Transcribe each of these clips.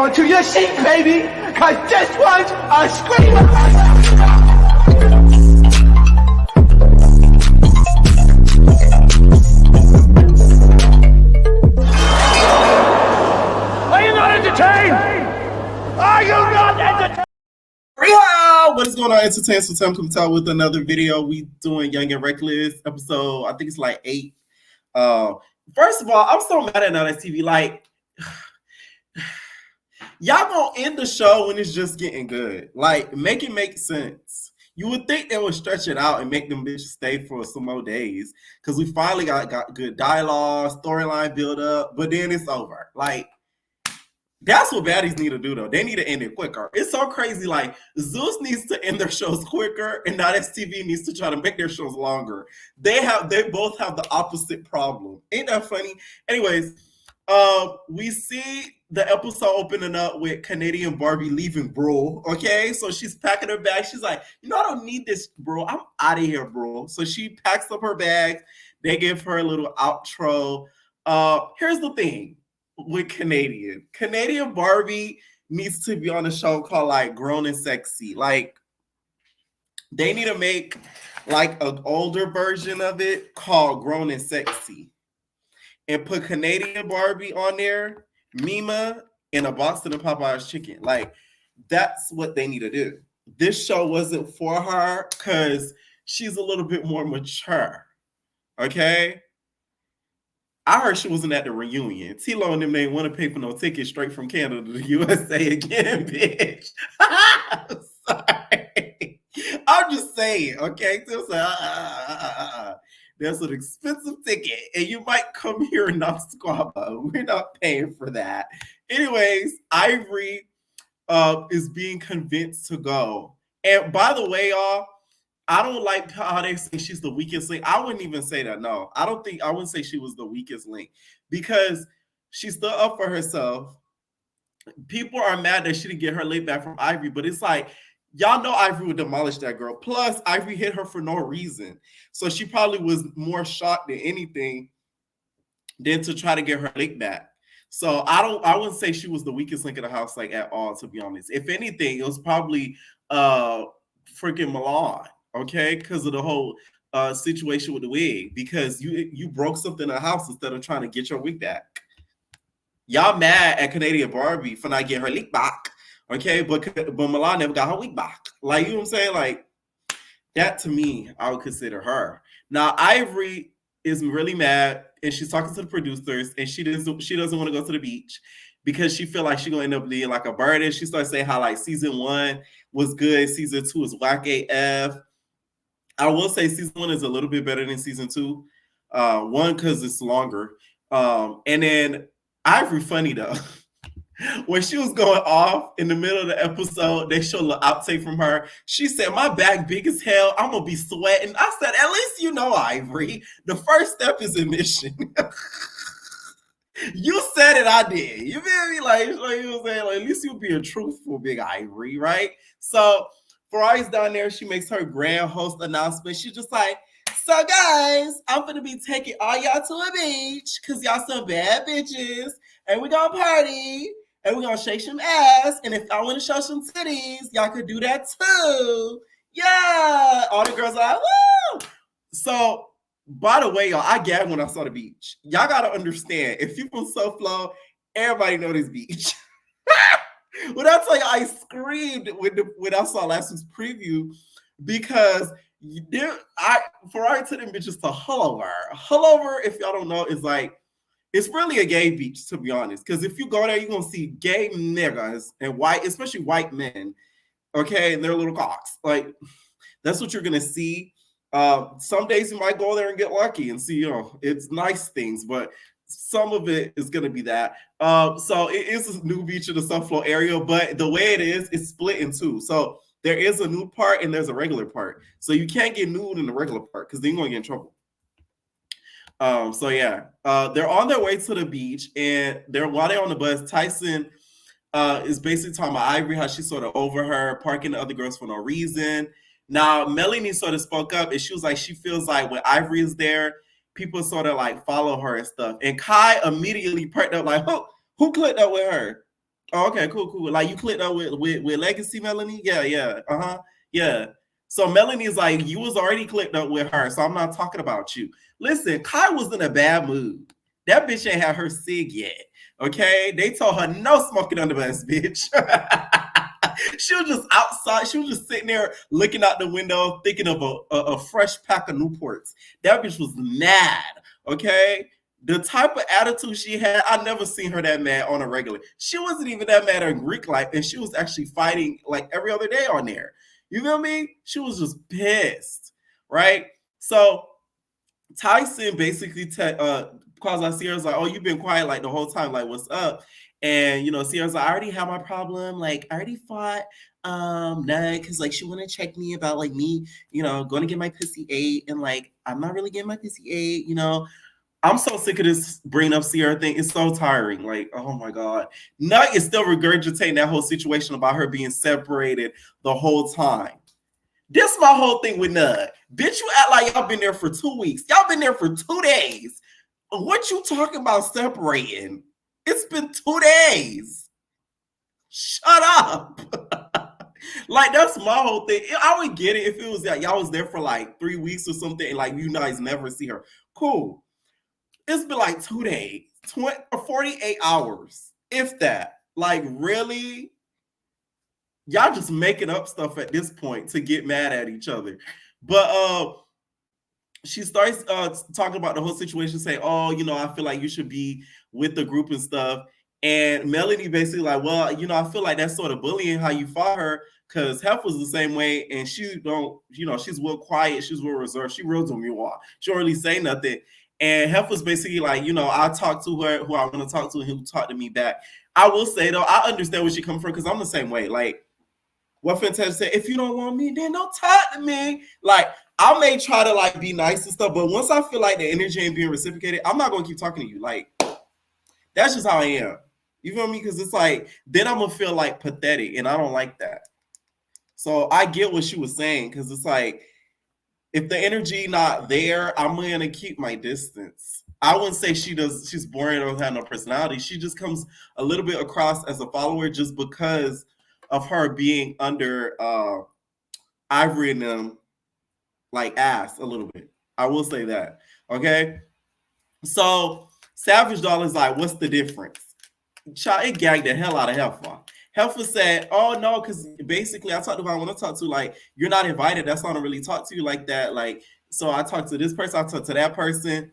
onto your seat, baby, cause this one's a screamer. Are you not entertained? Are you not entertained? What is going on, Entertainment? So Tim comes out with another video. We doing Young and Reckless episode. I think it's like 8. First of all, I'm so mad at Now That's TV. Like, y'all gonna end the show when it's just getting good. Like, make it make sense. You would think they would stretch it out and make them bitches stay for some more days, because we finally got good dialogue, storyline build up, but then it's over. Like, that's what baddies need to do, though. They need to end it quicker. It's so crazy. Like, Zeus needs to end their shows quicker, and Now That's TV needs to try to make their shows longer. They both have the opposite problem. Ain't that funny? Anyways, we see the episode opening up with Canadian Barbie leaving, bro. Okay, so she's packing her bag. She's like, I don't need this, bro. I'm out of here, bro. So she packs up her bags. They give her a little outro. Here's the thing with Canadian Barbie needs to be on a show called like Grown and Sexy. Like, they need to make like an older version of it called Grown and Sexy, and put Canadian Barbie on there, Mima, and a Boston and Popeye's chicken. Like, that's what they need to do. This show wasn't for her because she's a little bit more mature. Okay? I heard she wasn't at the reunion. T-Lo and them, they didn't want to pay for no ticket straight from Canada to the USA again, bitch. I'm sorry. I'm just saying, okay? So, there's an expensive ticket, and you might come here and not squabble. We're not paying for that. Anyways, Ivory is being convinced to go. And by the way, y'all, I don't like how they say she's the weakest link. I wouldn't even say that. No, I wouldn't say she was the weakest link, because she stood up for herself. People are mad that she didn't get her link back from Ivory, but it's like, y'all know Ivory would demolish that girl. Plus, Ivory hit her for no reason. So she probably was more shocked than anything than to try to get her link back. So I wouldn't say she was the weakest link in the house, like, at all, to be honest. If anything, it was probably freaking Milan, okay? Because of the whole situation with the wig. Because you broke something in the house instead of trying to get your wig back. Y'all mad at Canadian Barbie for not getting her link back. Okay, but Milan never got her wig back. Like, you know what I'm saying? Like, that to me, I would consider her. Now, Ivory is really mad, and she's talking to the producers, and she doesn't want to go to the beach because she feel like she's gonna end up being like a burden. She starts saying how like season 1 was good, season 2 is whack AF. I will say season 1 is a little bit better than season 2. One, because it's longer. And then Ivory funny though. When she was going off in the middle of the episode, they showed an outtake from her. She said, my back big as hell. I'm going to be sweating. I said, at least you know, Ivory. The first step is admission. You said it, I did. You feel me? Like, you know what I'm saying? Like, at least you'll be a truthful big Ivory, right? So, Ferrari's down there. She makes her grand host announcement. She's just like, so guys, I'm going to be taking all y'all to a beach because y'all some bad bitches. And we're going to party. And we're going to shake some ass. And if I want to show some titties, y'all could do that too. Yeah. All the girls are like, woo. So, by the way, y'all, I gagged when I saw the beach. Y'all got to understand, if you from SoFlo, everybody know this beach. When I tell you, I screamed when I saw last week's preview, because Ferrari took them bitches to Haulover. Haulover, if y'all don't know, is like, it's really a gay beach, to be honest. Because if you go there, you're going to see gay niggas and white, especially white men, okay, and their little cocks. Like, that's what you're going to see. Some days you might go there and get lucky and see, it's nice things, but some of it is going to be that. So it is a new beach in the SoFlo area, but the way it is, it's split in two. So there is a nude part and there's a regular part. So you can't get nude in the regular part because then you're going to get in trouble. So yeah, they're on their way to the beach, and while they're on the bus, Tyson is basically talking about Ivory, how she's sort of over her, parking the other girls for no reason. Now, Melanie sort of spoke up, and she was like, she feels like when Ivory is there, people sort of like follow her and stuff. And Kai immediately perked up like, who clicked up with her? Oh, okay, cool. Like you clicked up with Legacy Melanie? Yeah. Yeah. So Melanie is like, you was already clicked up with her, so I'm not talking about you. Listen, Kai was in a bad mood. That bitch ain't had her cig yet. Okay? They told her no smoking on the bus, bitch. She was just outside. She was just sitting there looking out the window, thinking of a fresh pack of Newports. That bitch was mad. Okay? The type of attitude she had, I never seen her that mad on a regular. She wasn't even that mad in Greek life, and she was actually fighting like every other day on there. You feel me? She was just pissed, right? So Tyson basically calls out Sierra's like, "Oh, you've been quiet like the whole time. Like, what's up?" And Sierra's like, "I already have my problem. Like, I already fought Nug because like she wanna check me about like me, going to get my pussy ate, and like I'm not really getting my pussy ate. I'm so sick of this bringing up Sierra thing. It's so tiring. Like, oh my God. Nut is still regurgitating that whole situation about her being separated the whole time. This my whole thing with Nut. Bitch, you act like y'all been there for 2 weeks. Y'all been there for 2 days. What you talking about separating? It's been 2 days. Shut up. Like, that's my whole thing. I would get it if it was like y'all was there for like 3 weeks or something and like you guys never see her. Cool. It's been like 2 days, 48 hours, if that. Like, really? Y'all just making up stuff at this point to get mad at each other. But she starts talking about the whole situation, saying, "Oh, I feel like you should be with the group and stuff." And Melanie basically like, "Well, I feel like that's sort of bullying how you fought her, because Hef was the same way, and she don't, she's real quiet, she's real reserved, she real demure, she don't really say nothing." And Hef was basically like, I talk to her who I want to talk to, and who talk to me back. I will say though, I understand where she comes from because I'm the same way. Like, what Fantasia said, if you don't want me, then don't talk to me. Like, I may try to like be nice and stuff, but once I feel like the energy ain't being reciprocated, I'm not gonna keep talking to you. Like, that's just how I am. You feel me? Because it's like, then I'm gonna feel like pathetic, and I don't like that. So I get what she was saying, because it's like, if the energy not there, I'm gonna keep my distance. I wouldn't say she's boring or doesn't have no personality. She just comes a little bit across as a follower just because of her being under Ivory and them, like, ass a little bit. I will say that. Okay. So Savage Doll is like, what's the difference? Child, it gagged the hell out of Heffa. Heffa said, "Oh no," because basically I talked to who I want to talk to. Like, you're not invited. That's why I don't really talk to you like that. Like, so I talked to this person, I talked to that person.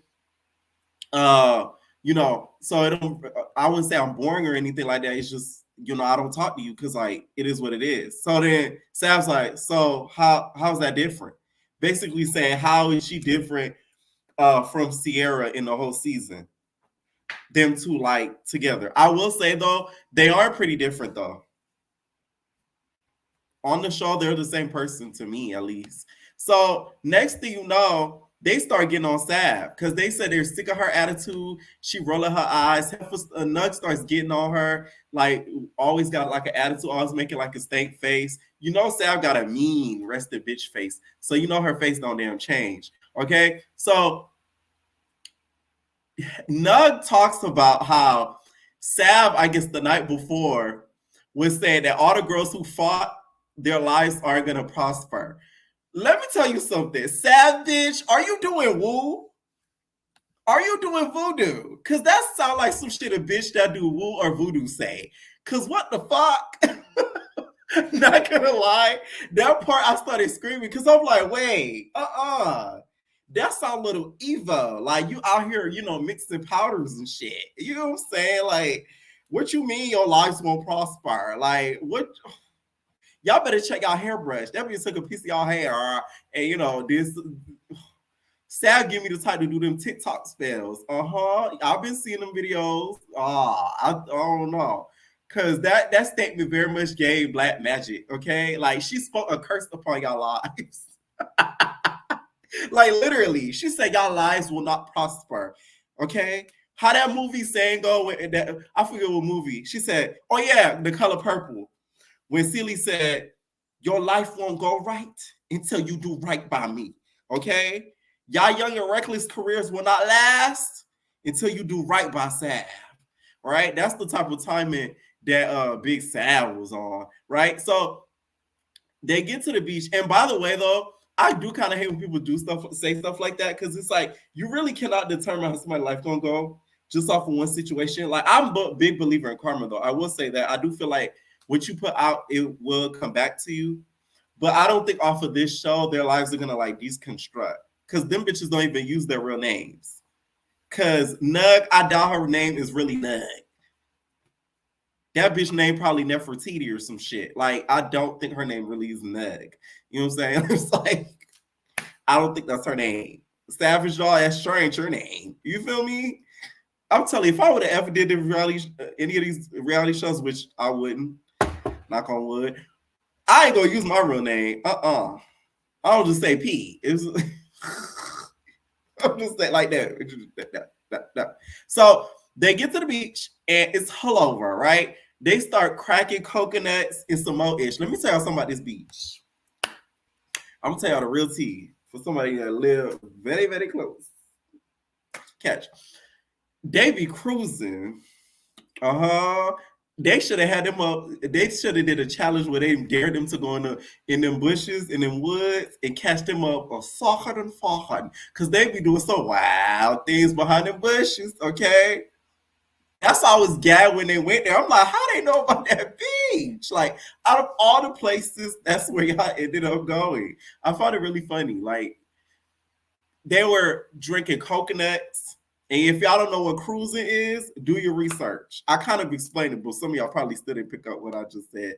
So it don't. I wouldn't say I'm boring or anything like that. It's just, I don't talk to you because like it is what it is. So then Sav's like, so how's that different? Basically saying, how is she different from Sierra in the whole season? Them two like together. I will say though, they are pretty different though. On the show, they're the same person to me, at least. So next thing you know, they start getting on Sav because they said they're sick of her attitude. She rolling her eyes. Nug starts getting on her, like, always got like an attitude, always making like a stank face. Sav got a mean rested bitch face, so her face don't damn change. Okay, so Nug talks about how Sav, I guess the night before, was saying that all the girls who fought, their lives aren't gonna prosper. Let me tell you something, Savage. Are you doing woo? Are you doing voodoo? Cause that sounds like some shit a bitch that do woo or voodoo say. Cause what the fuck? Not gonna lie, that part I started screaming because I'm like, wait, that sound a little evil. Like, you out here, mixing powders and shit. You know what I'm saying? Like, what you mean your lives won't prosper? Like, what? Y'all better check y'all hairbrush. That means took a piece of y'all hair, and this. Sal give me the type to do them TikTok spells. I've been seeing them videos. I don't know. Cause that statement very much gave black magic. Okay. Like, she spoke a curse upon y'all lives. Like, literally, she said y'all lives will not prosper. Okay. How that movie saying go with that, I forget what movie. She said, oh yeah, The Color Purple. When Celie said, your life won't go right until you do right by me. Okay? Y'all young and reckless careers will not last until you do right by Sav. Right? That's the type of timing that Big Sav was on, right? So they get to the beach, and by the way, though, I do kind of hate when people say stuff like that, because it's like you really cannot determine how somebody's life gonna go just off of one situation. Like, I'm a big believer in karma, though. I will say that I do feel like what you put out, it will come back to you. But I don't think off of this show their lives are gonna like deconstruct, because them bitches don't even use their real names. Because Nug, I doubt her name is really Nug. That bitch name probably Nefertiti or some shit. Like, I don't think her name really is Nug. You know what I'm saying? It's like, I don't think that's her name. Savage Jaw, that sure ain't your name. You feel me? I'm telling you, if I would have ever did any of these reality shows, which I wouldn't, knock on wood, I ain't gonna use my real name. I'll just say P. I'm just saying like that. So they get to the beach and it's Haulover, right? They start cracking coconuts and some more ish. Let me tell y'all something about this beach. I'm gonna tell y'all the real tea for somebody that live very, very close. Catch. They be cruising. They should have had them up. They should have did a challenge where they dared them to go in them bushes, in them woods, and catch them up or socket and farted. Because they be doing some wild things behind them bushes, okay? That's why I was gagged when they went there. I'm like, how they know about that beach? Like, out of all the places, that's where y'all ended up going. I found it really funny. Like, they were drinking coconuts. And if y'all don't know what cruising is, do your research. I kind of explained it, but some of y'all probably still didn't pick up what I just said.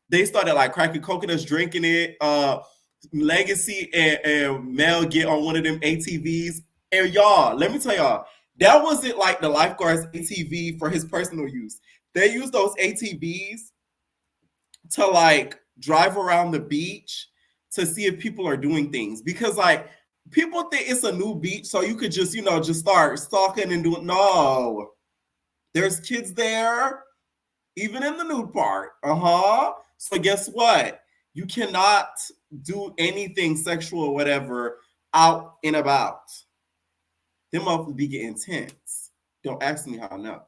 They started like cracking coconuts, drinking it. Legacy and Mel get on one of them ATVs. And y'all, let me tell y'all, that wasn't like the lifeguard's ATV for his personal use. They used those ATVs to like drive around the beach to see if people are doing things. Because like, people think it's a new beach, so you could just, just start stalking and doing. No, there's kids there, even in the nude part. So guess what? You cannot do anything sexual or whatever out and about. Them motherfuckers be getting intense. Don't ask me how I know.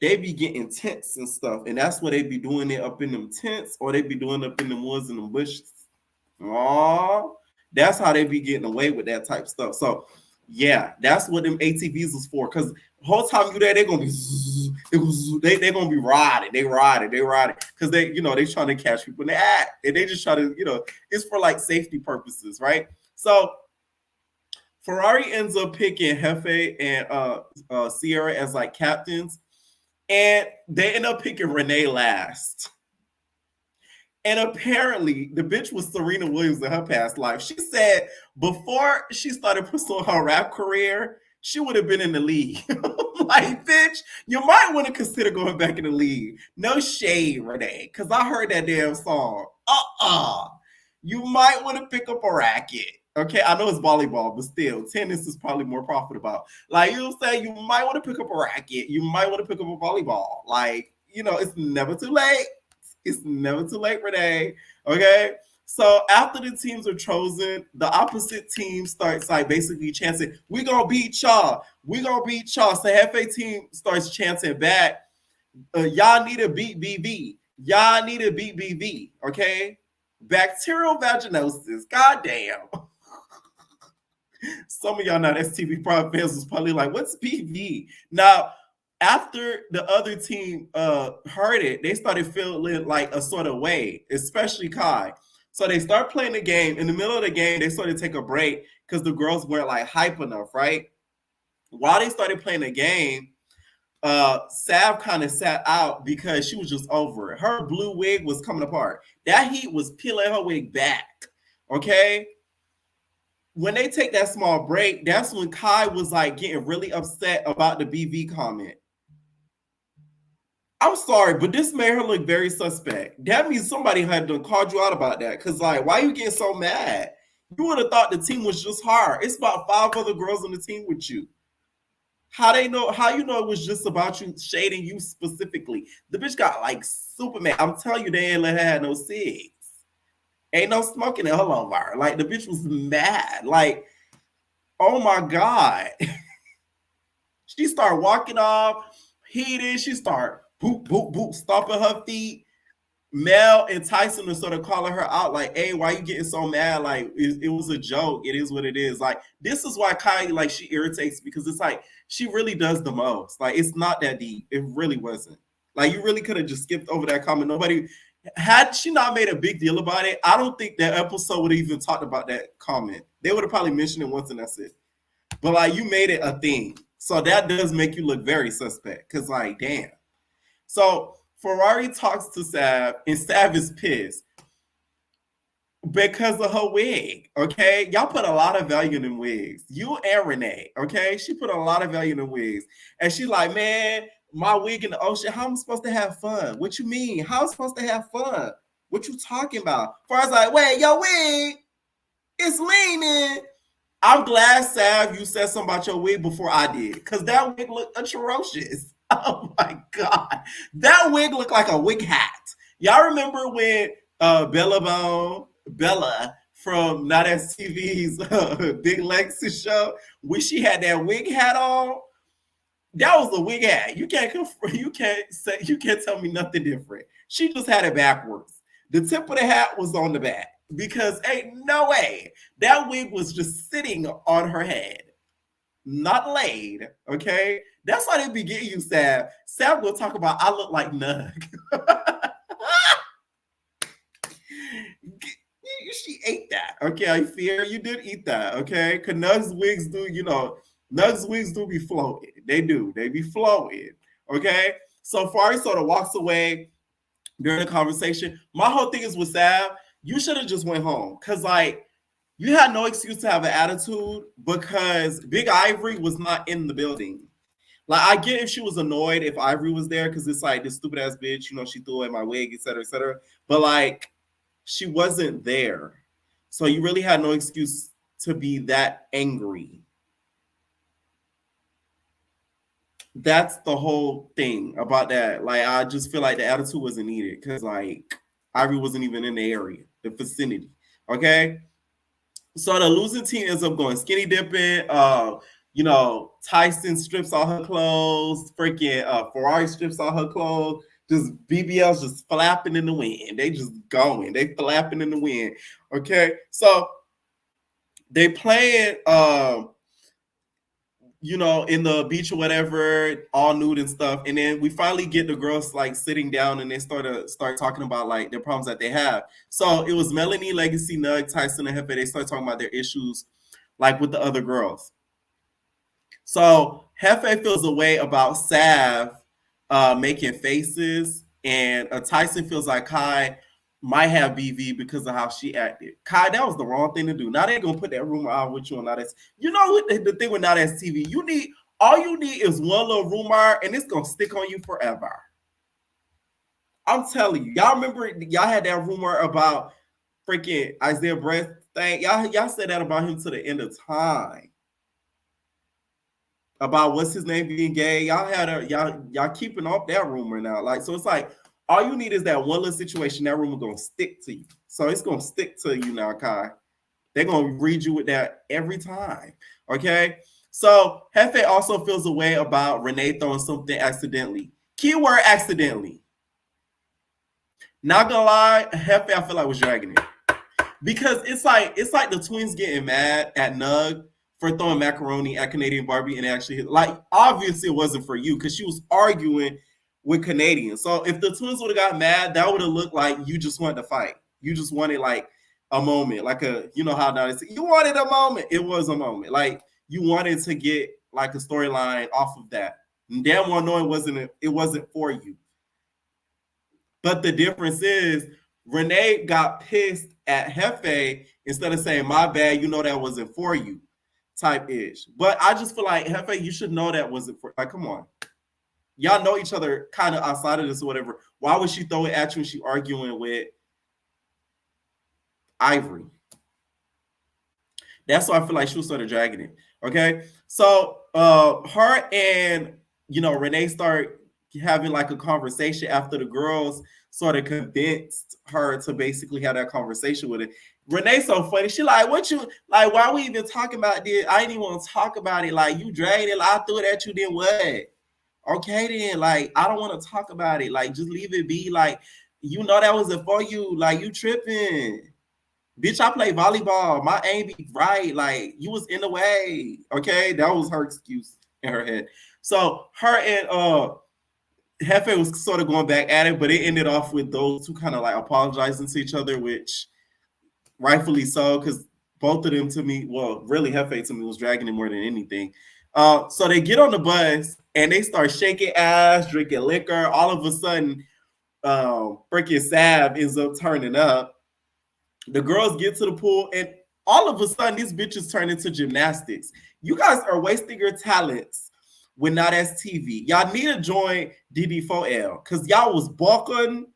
They be getting tense and stuff, and that's where they be doing it up in them tents, or they be doing it up in them woods and them bushes. That's how they be getting away with that type of stuff. So, yeah, that's what them ATVs was for. Because the whole time you there, they're gonna be they're gonna be riding. They riding. Because they trying to catch people in the act, and they just try to it's for like safety purposes, right? So Ferrari ends up picking Hefe and Sierra as like captains, and they end up picking Renee last. And apparently, the bitch was Serena Williams in her past life. She said before she started pursuing her rap career, she would have been in the league. Like, bitch, you might want to consider going back in the league. No shade, Renee, because I heard that damn song. You might want to pick up a racket. Okay, I know it's volleyball, but still, tennis is probably more profitable. Like, you know what I'm saying? You might want to pick up a racket. You might want to pick up a volleyball. Like, it's never too late. It's never too late, Renee. Okay. So after the teams are chosen, the opposite team starts like basically chanting, "We gonna beat y'all. We gonna beat y'all." So Hefe team starts chanting back, "Y'all need to beat BV. Y'all need to beat BV." Okay. Bacterial vaginosis. Goddamn. Some of y'all not STV Prime fans was probably like, "What's BV?" Now, after the other team heard it, they started feeling like a sort of way, especially Kai. So they start playing the game. In the middle of the game, they started to take a break because the girls weren't like hype enough, right? While they started playing the game, Sav kind of sat out because she was just over it. Her blue wig was coming apart. That heat was peeling her wig back, okay? When they take that small break, that's when Kai was like getting really upset about the BV comment. I'm sorry, but this made her look very suspect. That means somebody had to call you out about that. Because, like, why are you getting so mad? You would have thought the team was just hard. It's about 5 other girls on the team with you. How you know it was just about you shading you specifically? The bitch got like Superman. I'm telling you, they ain't let her have no cigs. Ain't no smoking in her lumbar. Like, the bitch was mad. Like, oh my God. She started walking off. heated. She start boop, boop, boop, stomping her feet. Mel and Tyson are sort of calling her out, like, hey, why you getting so mad? Like, it was a joke. It is what it is. Like, this is why Kylie, like, she irritates, because it's like, she really does the most. Like, it's not that deep. It really wasn't. Like, you really could have just skipped over that comment. Nobody, had she not made a big deal about it, I don't think that episode would have even talked about that comment. They would have probably mentioned it once and that's it. But, like, you made it a thing. So that does make you look very suspect, because, like, damn. So Ferrari talks to Sav, and Sav is pissed because of her wig, okay? Y'all put a lot of value in them wigs. You and Renee, okay? She put a lot of value in the wigs. And she's like, man, my wig in the ocean, how am I supposed to have fun? What you mean? How am I supposed to have fun? What you talking about? Farrah's like, wait, your wig, it's leaning. I'm glad, Sav, you said something about your wig before I did, because that wig looked atrocious. Oh my God. That wig looked like a wig hat. Y'all remember when Bella from Not As TV's Big Lexus show, when she had that wig hat on? That was a wig hat. You can't tell me nothing different. She just had it backwards. The tip of the hat was on the back, because ain't no way. That wig was just sitting on her head, not laid, okay? That's why they be getting you, Sav. Sav will talk about, I look like Nug. She ate that, okay? I fear you did eat that, okay? Because Nug's wigs do, Nug's wigs do be floating. They do. They be flowing, okay? So Fari sort of walks away during the conversation. My whole thing is with Sav, you should have just went home, because, like, you had no excuse to have an attitude, because Big Ivory was not in the building. Like, I get if she was annoyed if Ivory was there, because it's like, this stupid ass bitch, she threw away my wig, etc., etc. But, like, she wasn't there. So you really had no excuse to be that angry. That's the whole thing about that. Like, I just feel like the attitude wasn't needed, because, like, Ivory wasn't even in the area, the vicinity. Okay? So the losing team ends up going skinny dipping. Tyson strips all her clothes. Freaking Ferrari strips all her clothes. Just BBL's just flapping in the wind. They just going. They flapping in the wind. Okay, so they playing, in the beach or whatever, all nude and stuff. And then we finally get the girls, like, sitting down, and they start talking about, like, their problems that they have. So it was Melanie, Legacy, Nug, Tyson, and Hefe. They start talking about their issues, like, with the other girls. So Hefe feels a way about Sav making faces, and Tyson feels like Kai might have BV because of how she acted. Kai, that was the wrong thing to do. Now they're gonna put that rumor out with you on Not As. The thing with Not As TV, all you need is one little rumor, and it's gonna stick on you forever. I'm telling you, y'all remember y'all had that rumor about freaking Isaiah Breath thing. Y'all said that about him to the end of time. About what's his name being gay. Y'all keeping up that rumor now. Like, so it's like, all you need is that one little situation. That rumor gonna stick to you. So it's gonna stick to you now, Kai. They're gonna read you with that every time. Okay. So Hefe also feels a way about Renee throwing something accidentally. Keyword accidentally. Not gonna lie, Hefe, I feel like was dragging it. Because it's like the twins getting mad at Nug for throwing macaroni at Canadian Barbie, and actually, like, obviously it wasn't for you, because she was arguing with Canadian. So if the twins would have got mad, that would have looked like you just wanted to fight. You just wanted, like, a moment, like how now you wanted a moment. It was a moment. Like, you wanted to get, like, a storyline off of that. And damn well knowing it wasn't for you. But the difference is Renee got pissed at Hefe instead of saying, my bad, that wasn't for you, type ish. But I just feel like, Hefe, you should know that wasn't for, like, come on. Y'all know each other kind of outside of this or whatever. Why would she throw it at you when she arguing with Ivory? That's why I feel like she was sort of dragging it. Okay. So her and Renee start having, like, a conversation after the girls sort of convinced her to basically have that conversation with it. Renee's so funny. She like, why we even talking about this? I didn't even want to talk about it. Like, you dragged it. I threw it at you, then what? Okay, then, like, I don't want to talk about it. Like, just leave it be. Like, you know that wasn't for you. Like, you tripping. Bitch, I play volleyball. My aim be right. Like, you was in the way. Okay, that was her excuse in her head. So her and Hefe was sort of going back at it, but it ended off with those two kind of like apologizing to each other, which rightfully so, because both of them to me, well, really Hefe to me was dragging it more than anything. So they get on the bus and they start shaking ass, drinking liquor. All of a sudden, freaking Sav ends up turning up. The girls get to the pool, and all of a sudden, these bitches turn into gymnastics. You guys are wasting your talents when not as TV. Y'all need to join DD4L because y'all was balking.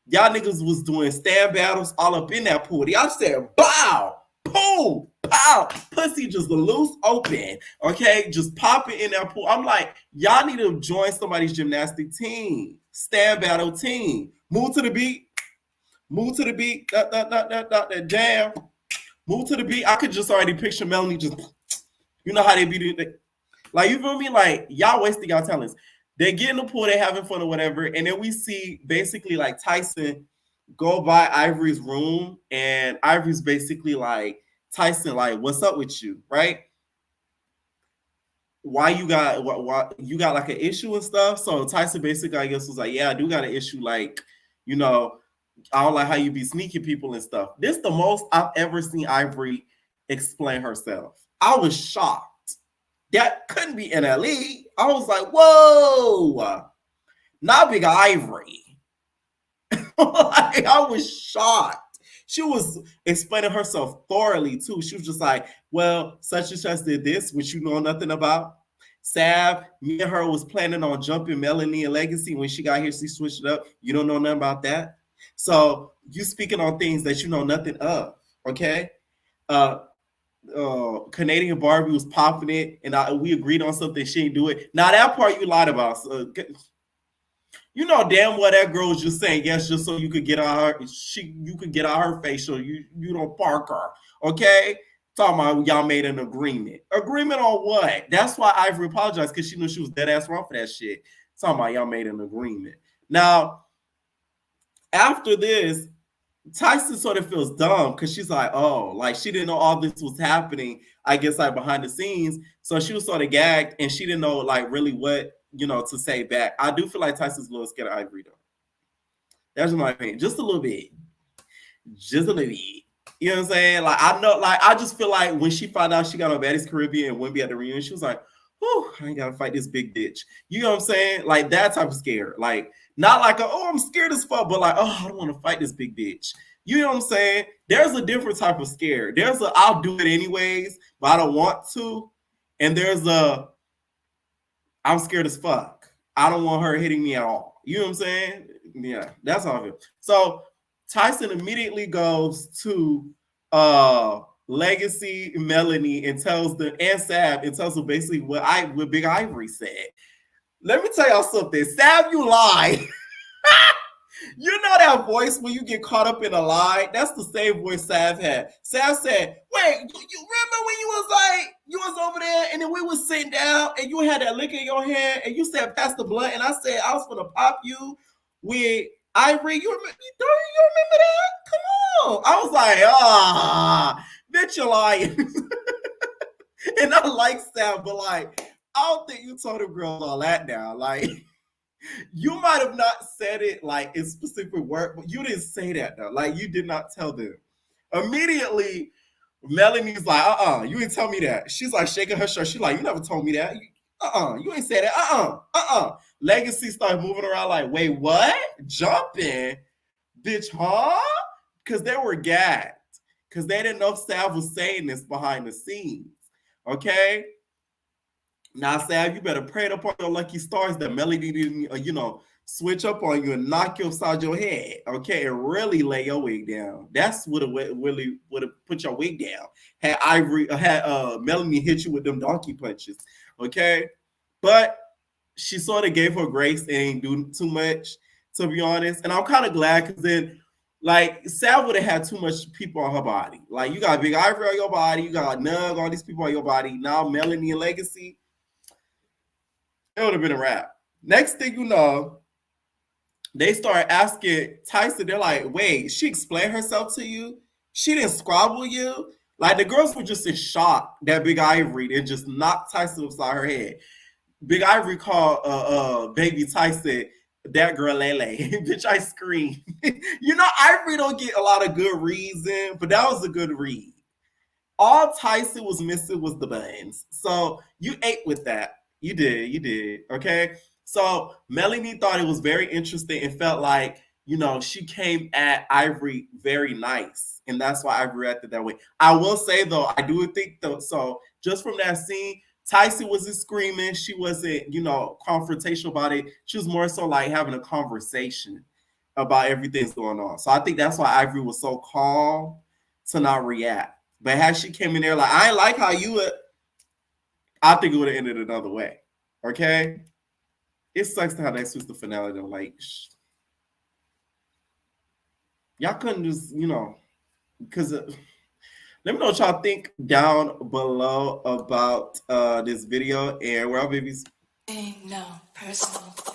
Y'all niggas was doing stand battles all up in that pool. Y'all said, bow, pool, pow, pussy just loose open, okay? Just popping in that pool. I'm like, y'all need to join somebody's gymnastic team, stand battle team. Move to the beat. Move to the beat, that jam. Move to the beat. I could just already picture Melanie just, you know how they be doing. Like, you feel me? Like, y'all wasting y'all talents. They get in the pool, they having fun or whatever, and then we see basically like Tyson go by Ivory's room, and Ivory's basically like, Tyson, like, what's up with you, right? Why you got what you got like an issue and stuff? So Tyson basically, I guess, was like, yeah, I do got an issue, like, you know. I don't like how you be sneaking people and stuff. This is the most I've ever seen Ivory explain herself. I was shocked. That couldn't be NLE. I was like, whoa, not Big Ivory. Like, I was shocked. She was explaining herself thoroughly too. She was just like, well, such and such did this, which you know nothing about. Sav, me and her was planning on jumping Melanie and Legacy. When she got here, she switched it up. You don't know nothing about that. So you speaking on things that you know nothing of, okay? Canadian Barbie was popping it, and we agreed on something. She didn't do it. Now that part you lied about. So, you know damn well that girl was just saying yes, just so you could get out her. You could get out her facial. You don't park her, okay? Talking about y'all made an agreement. Agreement on what? That's why Ivory apologized, because she knew she was dead ass wrong for that shit. Talking about y'all made an agreement. Now, after this, Tyson sort of feels dumb because she's like, oh, like she didn't know all this was happening, I guess, like behind the scenes. So she was sort of gagged and she didn't know like really what, you know, to say back. I do feel like Tyson's a little scared of Ivory though. That's my opinion. Just a little bit. Just a little bit. You know what I'm saying? Like, I know, like, I just feel like when she found out she got on Baddies Caribbean and wouldn't be at the reunion, she was like, whew, I ain't gotta fight this big bitch. You know what I'm saying? Like that type of scare. Like, not like, oh, I'm scared as fuck, but like, oh, I don't want to fight this big bitch. You know what I'm saying? There's a different type of scare. There's a, I'll do it anyways, but I don't want to. And there's a, I'm scared as fuck. I don't want her hitting me at all. You know what I'm saying? Yeah, that's all of it. So Tyson immediately goes to Legacy Melanie and tells them, and Sav, and tells them basically what Big Ivory said. Let me tell y'all something. Sav, you lie. You know that voice when you get caught up in a lie? That's the same voice Sav had. Sav said, wait, you remember when you was over there and then we was sitting down and you had that liquor in your hand and you said, pass the blunt, and I said, I was going to pop you with Ivory. You remember that? Come on. I was like, bitch, you're lying. And I like Sav, but like, I don't think you told the girls all that now. Like, you might have not said it like in specific word, but you didn't say that though. Like, you did not tell them. Immediately, Melanie's like, you didn't tell me that. She's like shaking her shirt. She's like, you never told me that. You ain't said that. Legacy started moving around like, wait, what? Jumping? Bitch, huh? Because they were gagged. Because they didn't know Sav was saying this behind the scenes. Okay? Now, Sav, you better pray it upon your lucky stars that Melody didn't, switch up on you and knock you upside your head, okay, and really lay your wig down. That's what really would have put your wig down. Had Melanie hit you with them donkey punches, okay? But she sort of gave her grace and ain't do too much, to be honest. And I'm kind of glad because then, like, Sav would have had too much people on her body. Like, you got Big Ivory on your body, you got Nug, all these people on your body. Now Melanie and Legacy, it would have been a wrap. Next thing you know, they start asking Tyson, they're like, wait, she explained herself to you? She didn't squabble you? Like the girls were just in shock that Big Ivory and just knocked Tyson upside her head. Big Ivory called baby Tyson that girl Lele. Bitch, I screamed. You know, Ivory don't get a lot of good reason, but that was a good read. All Tyson was missing was the buns. So you ate with that. You did. Okay. So Melanie thought it was very interesting and felt like, you know, she came at Ivory very nice. And that's why Ivory acted that way. I will say though, I do think though, so just from that scene, Tyson wasn't screaming. She wasn't, you know, confrontational about it. She was more so like having a conversation about everything that's going on. So I think that's why Ivory was so calm to not react. But had she came in there like, I ain't like how you would, I think it would have ended another way. Okay? It sucks to have next week's the finale though. Like, y'all couldn't just, you know, because let me know what y'all think down below about this video. And we're all babies. No personal thing.